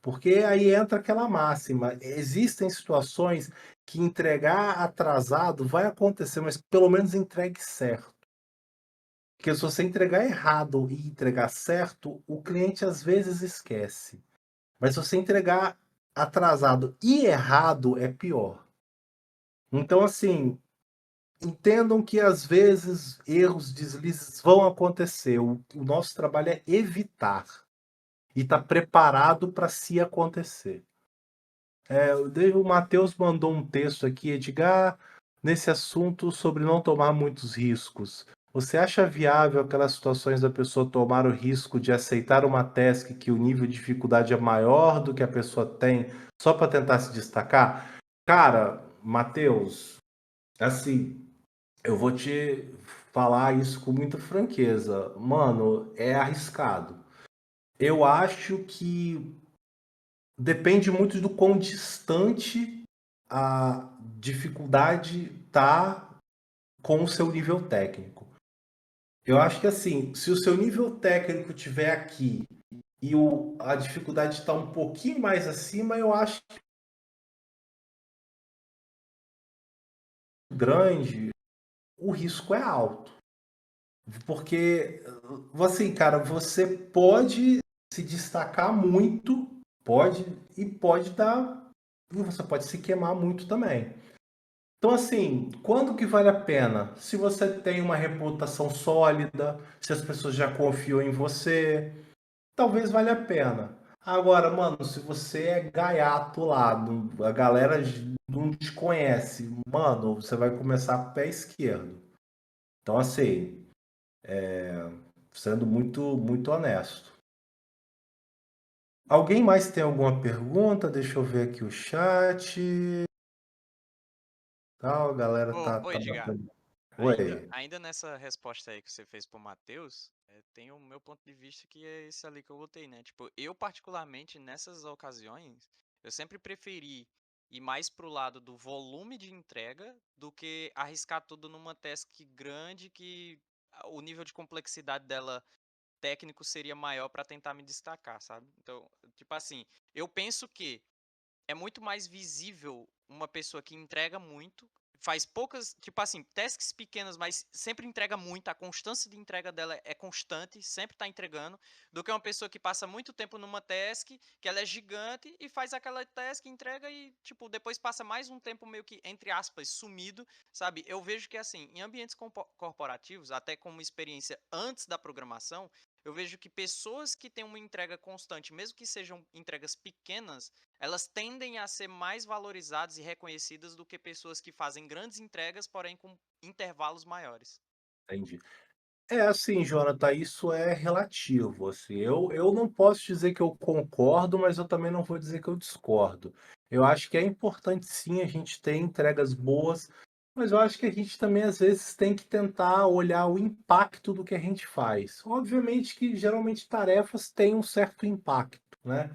Porque aí entra aquela máxima, existem situações que entregar atrasado vai acontecer, mas pelo menos entregue certo. Porque se você entregar errado e entregar certo, o cliente às vezes esquece. Mas se você entregar atrasado e errado, é pior. Então, assim, entendam que às vezes erros, deslizes vão acontecer. O nosso trabalho é evitar e estar preparado para se acontecer. O Matheus mandou um texto aqui, Edgar, nesse assunto sobre não tomar muitos riscos. Você acha viável aquelas situações da pessoa tomar o risco de aceitar uma task que o nível de dificuldade é maior do que a pessoa tem, só para tentar se destacar? Cara, Matheus, Assim, eu vou te falar isso com muita franqueza. Mano, é arriscado. Eu acho que depende muito do quão distante a dificuldade tá com o seu nível técnico. Eu acho que assim, se o seu nível técnico tiver aqui e a dificuldade está um pouquinho mais acima, eu acho que grande, o risco é alto. Porque, assim, cara, você pode se destacar muito, pode dar, e você pode se queimar muito também. Então, assim, quando que vale a pena? Se você tem uma reputação sólida, se as pessoas já confiam em você, talvez valha a pena. Agora, mano, se você é gaiato lá, a galera não te conhece, mano, você vai começar com o pé esquerdo. Então, assim, sendo muito honesto. Alguém mais tem alguma pergunta? Deixa eu ver aqui o chat. Tal, a galera Ô, tá Edgar, batendo. ainda, Oi. ainda nessa resposta aí que você fez pro Matheus, tem o meu ponto de vista que é esse ali que eu botei, né? Tipo, eu particularmente nessas ocasiões, eu sempre preferi ir mais pro lado do volume de entrega do que arriscar tudo numa task grande que o nível de complexidade dela técnico seria maior para tentar me destacar, sabe? Então, tipo assim, eu penso que é muito mais visível uma pessoa que entrega muito, faz poucas, tipo assim, tasks pequenas, mas sempre entrega muito, a constância de entrega dela é constante, sempre tá entregando, do que uma pessoa que passa muito tempo numa task, que ela é gigante e faz aquela task, entrega e, tipo, depois passa mais um tempo meio que, entre aspas, sumido, sabe? Eu vejo que, assim, em ambientes corporativos, até como experiência antes da programação, eu vejo que pessoas que têm uma entrega constante, mesmo que sejam entregas pequenas, elas tendem a ser mais valorizadas e reconhecidas do que pessoas que fazem grandes entregas, porém com intervalos maiores. Entendi. É assim, Jonathan, isso é relativo, assim. Eu não posso dizer que eu concordo, mas eu também não vou dizer que eu discordo. Eu acho que é importante sim a gente ter entregas boas, mas eu acho que a gente também às vezes tem que tentar olhar o impacto do que a gente faz. Obviamente que geralmente tarefas têm um certo impacto, né?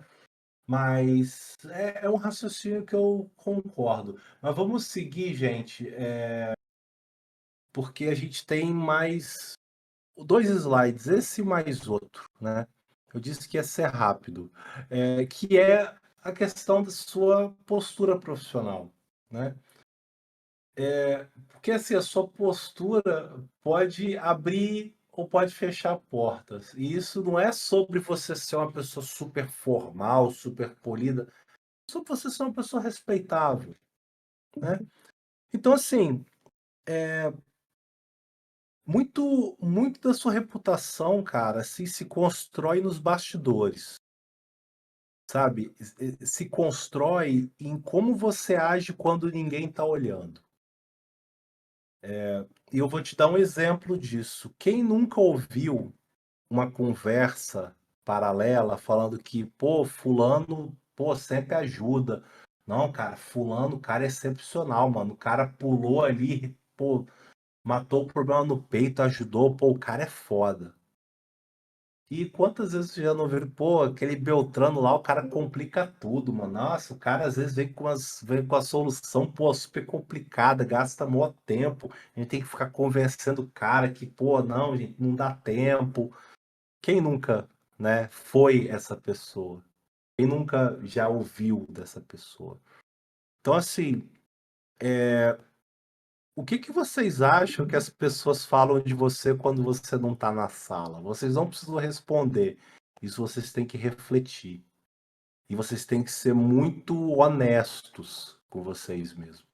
Mas é um raciocínio que eu concordo. Mas vamos seguir, gente, porque a gente tem mais dois slides, esse mais outro, né? Eu disse que ia ser rápido, que é a questão da sua postura profissional, né? Porque assim, a sua postura pode abrir ou pode fechar portas. E isso não é sobre você ser uma pessoa super formal, super polida, é sobre você ser uma pessoa respeitável, né? Então, assim, muito da sua reputação, cara, se constrói nos bastidores, sabe? Se constrói em como você age quando ninguém tá olhando. E eu vou te dar um exemplo disso. Quem nunca ouviu uma conversa paralela falando que, pô, fulano, pô, sempre ajuda. Não, cara, fulano, o cara é excepcional, mano. O cara pulou ali, pô, matou o problema no peito, ajudou, pô, o cara é foda. E quantas vezes você já não viu, pô, aquele Beltrano lá, o cara complica tudo, mano. Nossa, o cara às vezes vem com a solução, pô, super complicada, gasta maior tempo. A gente tem que ficar convencendo o cara que, pô, não, gente, não dá tempo. Quem nunca, né, foi essa pessoa? Quem nunca já ouviu dessa pessoa? Então, assim, o que que vocês acham que as pessoas falam de você quando você não está na sala? Vocês não precisam responder. Isso vocês têm que refletir. E vocês têm que ser muito honestos com vocês mesmos.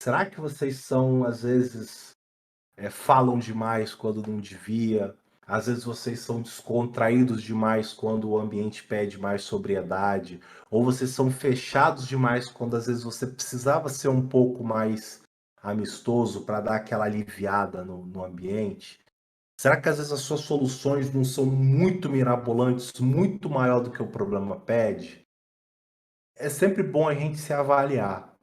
Será que vocês são, às vezes, falam demais quando não devia? Às vezes vocês são descontraídos demais quando o ambiente pede mais sobriedade? Ou vocês são fechados demais quando às vezes você precisava ser um pouco mais amistoso para dar aquela aliviada no ambiente? Será que às vezes as suas soluções não são muito mirabolantes, muito maior do que o problema pede? É sempre bom a gente se avaliar,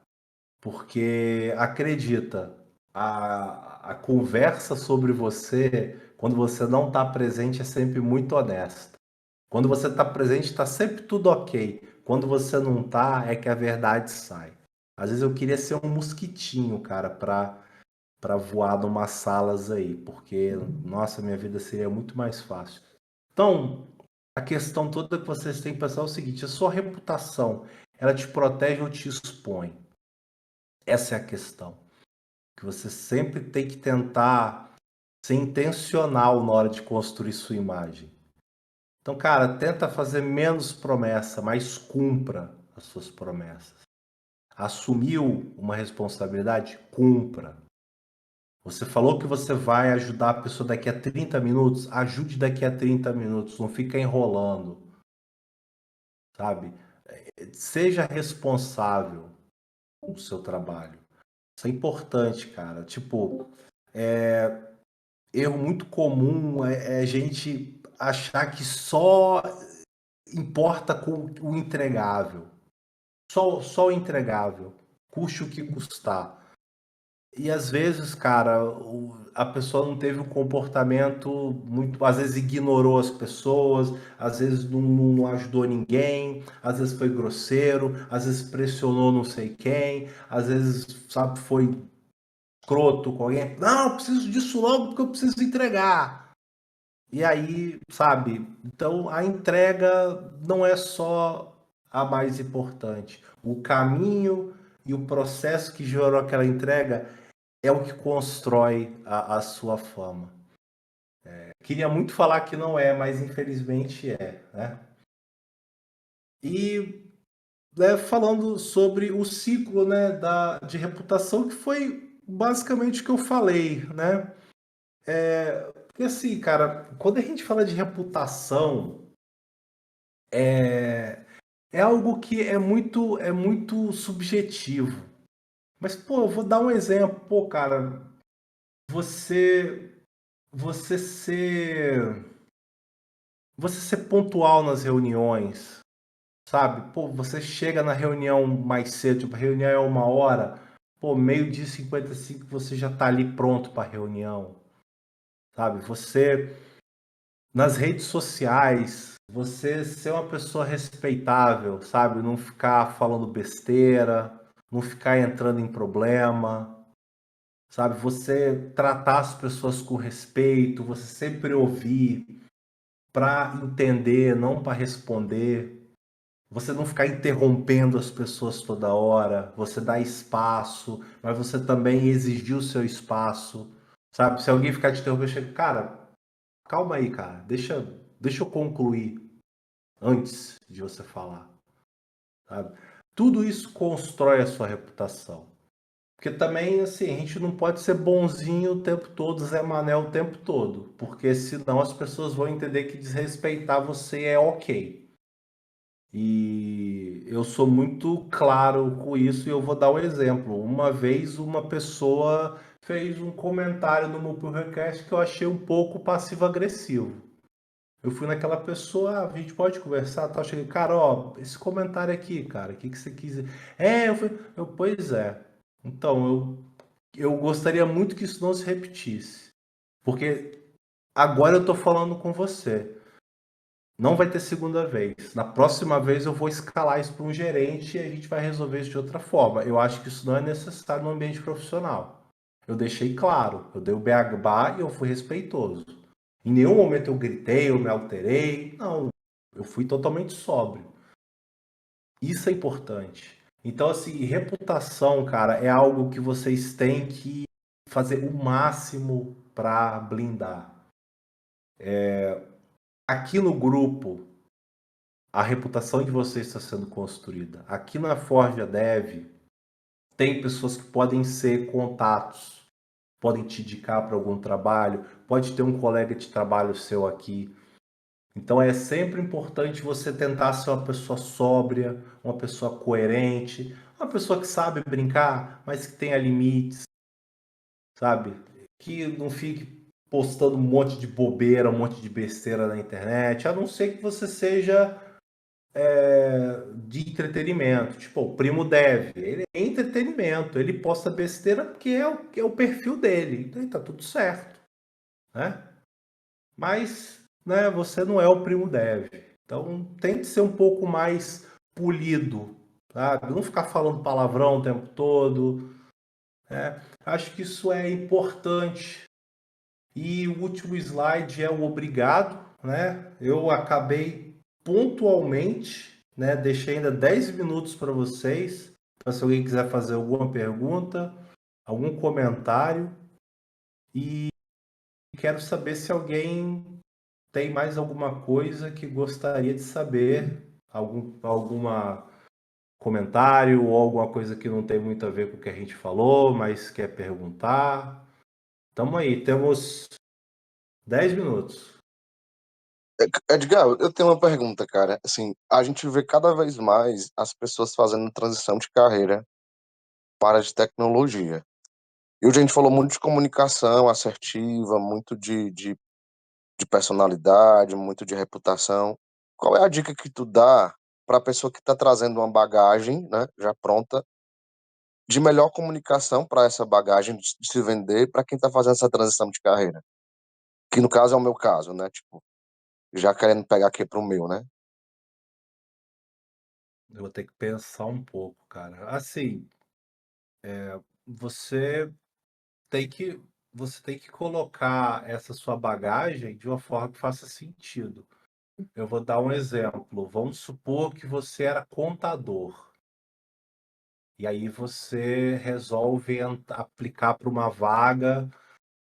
porque acredita, a conversa sobre você, quando você não está presente, é sempre muito honesta. Quando você está presente, está sempre tudo ok. Quando você não está, é que a verdade sai. Às vezes eu queria ser um mosquitinho, cara, para voar numas salas aí, porque, nossa, minha vida seria muito mais fácil. Então, a questão toda que vocês têm que pensar é o seguinte: a sua reputação, ela te protege ou te expõe? Essa é a questão. Que você sempre tem que tentar ser intencional na hora de construir sua imagem. Então, cara, tenta fazer menos promessa, mas cumpra as suas promessas. Assumiu uma responsabilidade? Cumpra. Você falou que você vai ajudar a pessoa daqui a 30 minutos? Ajude daqui a 30 minutos, não fica enrolando, sabe? Seja responsável com o seu trabalho. Isso é importante, cara. Tipo, erro muito comum é a gente achar que só importa com o entregável. Só o entregável. Custe o que custar. E às vezes, cara, a pessoa não teve um comportamento muito. Às vezes ignorou as pessoas, às vezes não ajudou ninguém, às vezes foi grosseiro, às vezes pressionou não sei quem, às vezes, sabe, foi escroto com alguém. Não, eu preciso disso logo porque eu preciso entregar. E aí, sabe? Então a entrega não é só a mais importante. O caminho e o processo que gerou aquela entrega é o que constrói a sua fama. Queria muito falar que não é, mas infelizmente é, né? E falando sobre o ciclo, né, de reputação, que foi basicamente o que eu falei, né? Porque assim, cara, quando a gente fala de reputação, é algo que é muito subjetivo. Mas, pô, eu vou dar um exemplo. Pô, cara, você, você ser, você ser pontual nas reuniões, sabe? Pô, você chega na reunião mais cedo, tipo, a reunião é 1 hora, pô, 12h55 você já tá ali pronto para a reunião, sabe? Você nas redes sociais, você ser uma pessoa respeitável, sabe? Não ficar falando besteira, não ficar entrando em problema, sabe? Você tratar as pessoas com respeito, você sempre ouvir para entender, não para responder. Você não ficar interrompendo as pessoas toda hora, você dar espaço, mas você também exigir o seu espaço, sabe? Se alguém ficar te interrompendo, chega, cara, calma aí, cara, deixa eu concluir antes de você falar, sabe? Tudo isso constrói a sua reputação. Porque também, assim, a gente não pode ser bonzinho o tempo todo, Zé Mané o tempo todo, porque senão as pessoas vão entender que desrespeitar você é ok. E eu sou muito claro com isso e eu vou dar um exemplo. Uma vez uma pessoa fez um comentário no meu podcast que eu achei um pouco passivo-agressivo. Eu fui naquela pessoa, a gente pode conversar, tal. Cheguei, cara, ó, esse comentário aqui, cara, o que você quis dizer? Pois é. Então, eu gostaria muito que isso não se repetisse. Porque agora eu tô falando com você. Não vai ter segunda vez. Na próxima vez eu vou escalar isso para um gerente e a gente vai resolver isso de outra forma. Eu acho que isso não é necessário no ambiente profissional. Eu deixei claro, eu dei o beabá e eu fui respeitoso. Em nenhum momento eu gritei, eu me alterei. Não, eu fui totalmente sóbrio. Isso é importante. Então, assim, reputação, cara, é algo que vocês têm que fazer o máximo para blindar. Aqui no grupo, a reputação de vocês está sendo construída. Aqui na Forja Dev, tem pessoas que podem ser contatos, podem te indicar para algum trabalho, pode ter um colega de trabalho seu aqui. Então é sempre importante você tentar ser uma pessoa sóbria, uma pessoa coerente, uma pessoa que sabe brincar, mas que tenha limites, sabe? Que não fique postando um monte de bobeira, um monte de besteira na internet, a não ser que você seja de entretenimento. Tipo, o Primo Dev, ele é entretenimento, ele posta besteira porque é o perfil dele, então tá tudo certo, né? Mas, né, você não é o Primo Dev, então tente ser um pouco mais polido, sabe? Não ficar falando palavrão o tempo todo, né? Acho que isso é importante. E o último slide é o obrigado, né? Eu acabei pontualmente, né? Deixei ainda 10 minutos para vocês, para se alguém quiser fazer alguma pergunta, algum comentário. E quero saber se alguém tem mais alguma coisa que gostaria de saber, alguma comentário ou alguma coisa que não tem muito a ver com o que a gente falou, mas quer perguntar. Tamo aí, temos 10 minutos. Edgar, eu tenho uma pergunta, cara. Assim, a gente vê cada vez mais as pessoas fazendo transição de carreira para a de tecnologia. E hoje a gente falou muito de comunicação assertiva, muito de personalidade, muito de reputação. Qual é a dica que tu dá para a pessoa que está trazendo uma bagagem, né, já pronta, de melhor comunicação para essa bagagem de se vender para quem está fazendo essa transição de carreira? Que no caso é o meu caso, né? Tipo, já querendo pegar aqui pro meu, né? Eu vou ter que pensar um pouco, cara. Assim, você tem que você tem que colocar essa sua bagagem de uma forma que faça sentido. Eu vou dar um exemplo. Vamos supor que você era contador. E aí você resolve aplicar para uma vaga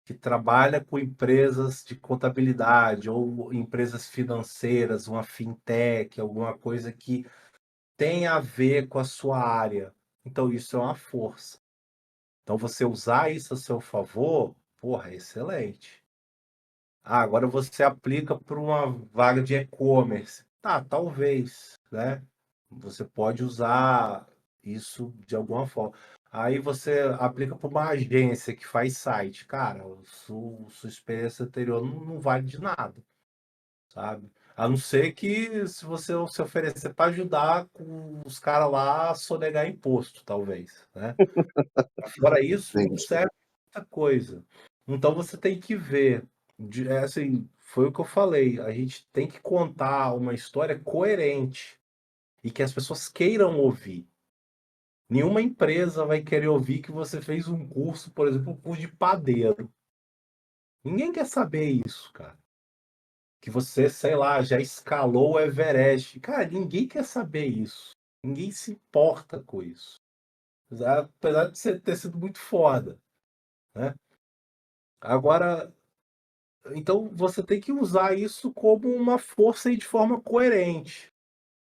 que trabalha com empresas de contabilidade ou empresas financeiras, uma fintech, alguma coisa que tem a ver com a sua área. Então isso é uma força. Então você usar isso a seu favor, porra, é excelente. Ah, agora você aplica para uma vaga de e-commerce. Tá, talvez, né? Você pode usar isso de alguma forma. Aí você aplica para uma agência que faz site. Cara, sua experiência anterior não vale de nada, sabe? A não ser que se você se oferecer para ajudar com os caras lá a sonegar imposto, talvez, né? Fora isso, não Entendi. serve muita coisa. Então você tem que ver. Assim, foi o que eu falei. A gente tem que contar uma história coerente e que as pessoas queiram ouvir. Nenhuma empresa vai querer ouvir que você fez um curso, por exemplo, um curso de padeiro. Ninguém quer saber isso, cara. Que você, sei lá, já escalou o Everest. Cara, ninguém quer saber isso. Ninguém se importa com isso. Apesar de você ter sido muito foda, né? Agora, então você tem que usar isso como uma força e de forma coerente,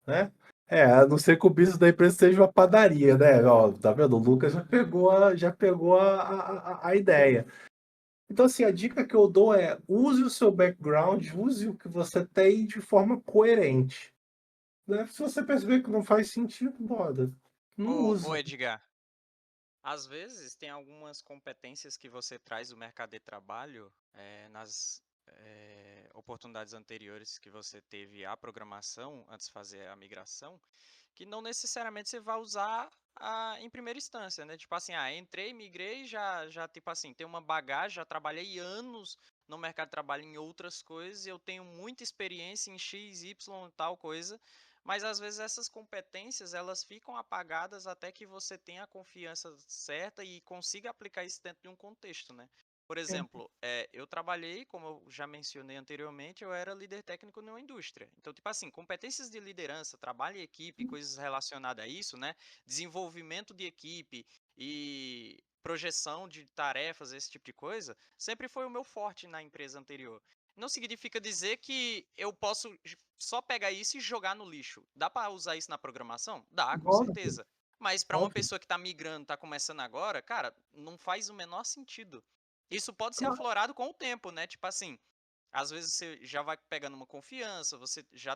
né? A não ser que o business da empresa seja uma padaria, né? Ó, tá vendo? O Lucas já pegou a ideia. Então, assim, a dica que eu dou é use o seu background, use o que você tem de forma coerente, né? Se você perceber que não faz sentido, bora, não Ô usa. Edgar, às vezes tem algumas competências que você traz do mercado de trabalho nas oportunidades anteriores que você teve a programação antes de fazer a migração, que não necessariamente você vai usar em primeira instância, né? Tipo assim, entrei, migrei, já tipo assim, tenho uma bagagem, já trabalhei anos no mercado de trabalho em outras coisas, eu tenho muita experiência em X, Y, tal coisa, mas às vezes essas competências elas ficam apagadas até que você tenha a confiança certa e consiga aplicar isso dentro de um contexto, né? Por exemplo, eu trabalhei, como eu já mencionei anteriormente, eu era líder técnico numa indústria. Então, tipo assim, competências de liderança, trabalho em equipe, coisas relacionadas a isso, né? Desenvolvimento de equipe e projeção de tarefas, esse tipo de coisa, sempre foi o meu forte na empresa anterior. Não significa dizer que eu posso só pegar isso e jogar no lixo. Dá para usar isso na programação? Dá, com Óbvio, certeza. Mas para uma óbvio. pessoa que está migrando, está começando agora, cara, não faz o menor sentido. Isso pode ser Claro. aflorado com o tempo, né? Tipo assim, às vezes você já vai pegando uma confiança, você já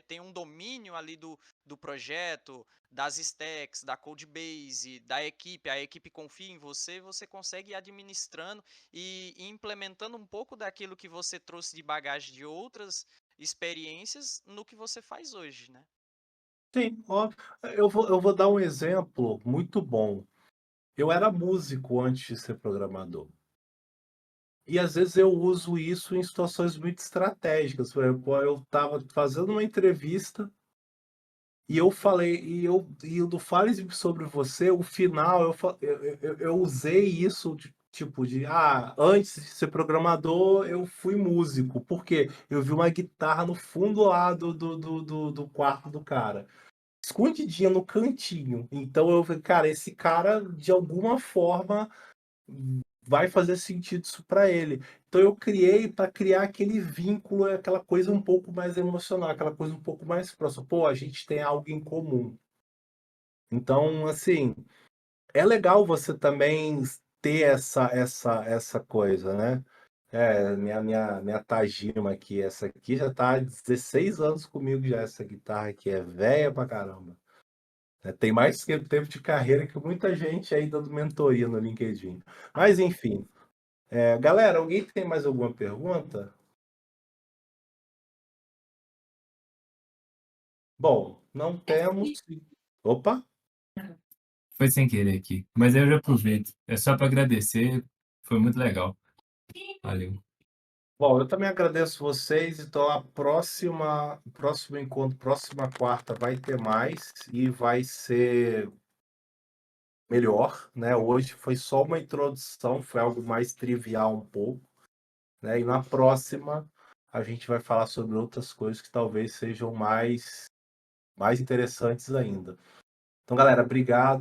tem um domínio ali do projeto, das stacks, da codebase, da equipe, a equipe confia em você, você consegue ir administrando e implementando um pouco daquilo que você trouxe de bagagem de outras experiências no que você faz hoje, né? Sim, óbvio. Eu vou dar um exemplo muito bom. Eu era músico antes de ser programador. E às vezes eu uso isso em situações muito estratégicas. Por exemplo, eu estava fazendo uma entrevista e eu falei, e o do Fale sobre você, o final, eu usei isso antes de ser programador, eu fui músico. Por quê? Eu vi uma guitarra no fundo lá do quarto do cara, escondidinha no cantinho. Então eu falei, cara, esse cara, de alguma forma, vai fazer sentido isso para ele. Então eu criei para criar aquele vínculo, aquela coisa um pouco mais emocional, aquela coisa um pouco mais próxima. Pô, a gente tem algo em comum. Então, assim, é legal você também ter essa coisa, né? Minha Tajima aqui, essa aqui já tá há 16 anos comigo já, essa guitarra aqui é velha pra caramba. Tem mais tempo de carreira que muita gente aí dando mentoria no LinkedIn. Mas enfim, galera, alguém tem mais alguma pergunta? Bom, não temos. Opa! Foi sem querer aqui. Mas eu já aproveito. É só para agradecer. Foi muito legal. Valeu. Bom, eu também agradeço vocês. Então, o próximo encontro, próxima quarta, vai ter mais e vai ser melhor, né? Hoje foi só uma introdução, foi algo mais trivial um pouco, né? E na próxima a gente vai falar sobre outras coisas que talvez sejam mais interessantes ainda. Então, galera, obrigado.